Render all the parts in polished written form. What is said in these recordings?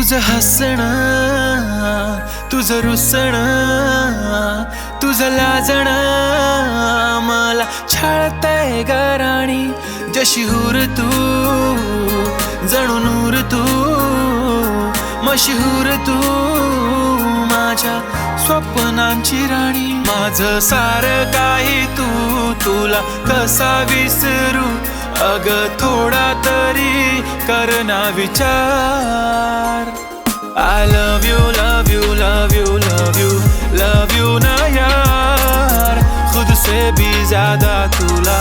तुझं हसणं, तुझं रुसणं, तुझं लाजणं मला छळतंय ग राणी. जशी हूर तू, जणू नूर तू, मशहूर तू, माझ्या स्वप्नांची राणी. माझं सारं काही तू, तुला कसा विसरू अग थोडा तरी कर ना विचार. I love you, love you, love you, love you, love you ना यार. खुद से भी ज्यादा तुला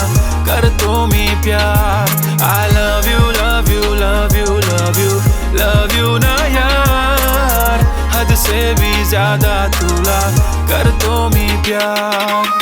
करतो मी प्यार. I love you, love you, love you, love you, love you ना यार. हद से भी ज्यादा तुला करतो मी प्यार.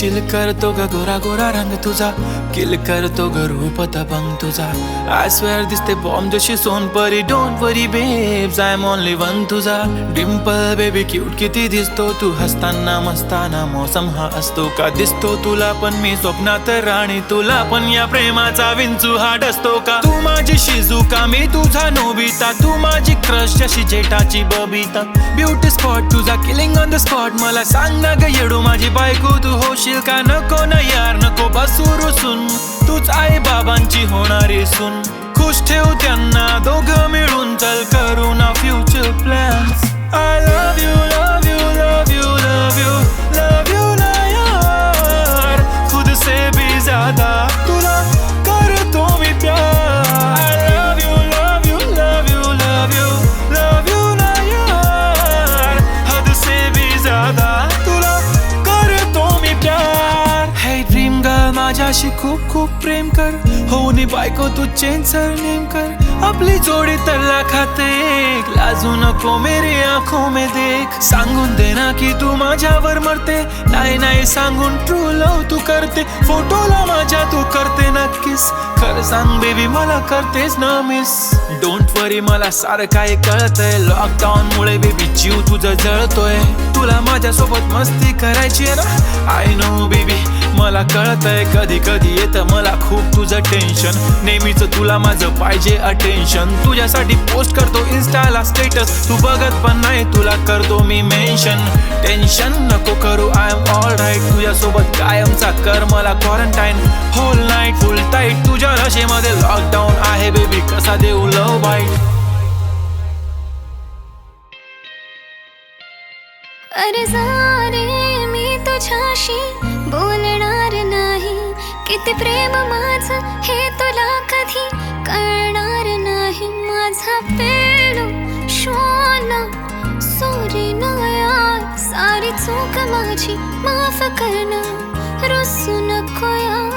चिल करतो ग गोरा गोरा रंग तुझा, किल करतो ग रूप दबंग तुझा. आय स्वेअर दिसते बॉम्ब जशी सोनपरी. Don't worry babes I am only one तुझा. डिम्पल बेबी क्यूट किती दिसतो तू हसताना मस्ताना. मौसम हा असतो का दिसतो तुला पण मी स्वप्नात राणी. तुला पण या प्रेमाचा विंचू हा डसतो का. तू माझी शिजुका मी तुझा नोबिता. तू माझी क्रश जशी जेठाची बबिता. ब्युटी स्पॉट तुझा किलिंग ऑन द स्पॉट. मला सांग ना ग येडू माझी बायको तू होशील का. नको ना यार नको बसू रुसून. तूच आई बाबांची होणारी सून. खुश ठेव त्यांना दोघं मिळून चल करू ना future plans. I love you, love you, love you, love you, love you ना यार. खुद से भी ज्यादा तुला करतो मी प्यार. I love you, love you, love you, love you, love you ना यार. हद से भी ज्यादा तुला करतो मी प्यार. हे ड्रीम गर्ल माझ्याशी खूप खूप प्रेम कर. हो नी बायको तू चेंज सरनेम कर. आपली जोडी तर लाखात एक. लाजू नको मेरी आंखों में देख. सांगून दे ना की तू माझ्यावर मरते. नाही नाही सांगून ट्रू लव तू करते. फोटोला माझ्या तू करते नक्कीच. खरं सांग बेबी मला करतेस ना मिस. डोंट वरी मला सारं काय कळतंय. लॉकडाऊन मुळे बेबी जीव तुझा जळतोय. तुला माझ्यासोबत मस्ती करायची ना. आय नो बेबी मला कळतंय. कधी कधी येतं मला खूप तुझं टेन्शन. नेहमीच तुला माझं पाहिजे अटेन्शन. तुझ्यासाठी पोस्ट करतो इन्स्टाला स्टेटस. तू बघत पण नाही तुला करतो मी मेन्शन. टेन्शन नको करू आय एम ऑल राईट. तुझ्यासोबत कायमचा कर मला quarantine. Whole night full tight तुझ्या नशेमध्ये लॉकडाऊन आहे बेबी कसा देऊ लव बाईट. अरे जा रे मी तुझ्याशी बोलणार नाही. किती प्रेम माझं हे तुला कधी कळणार नाही. माझा पेलू शोना सॉरी ना यार. सारी चूक माझी माफ करणं रुसू नको यार.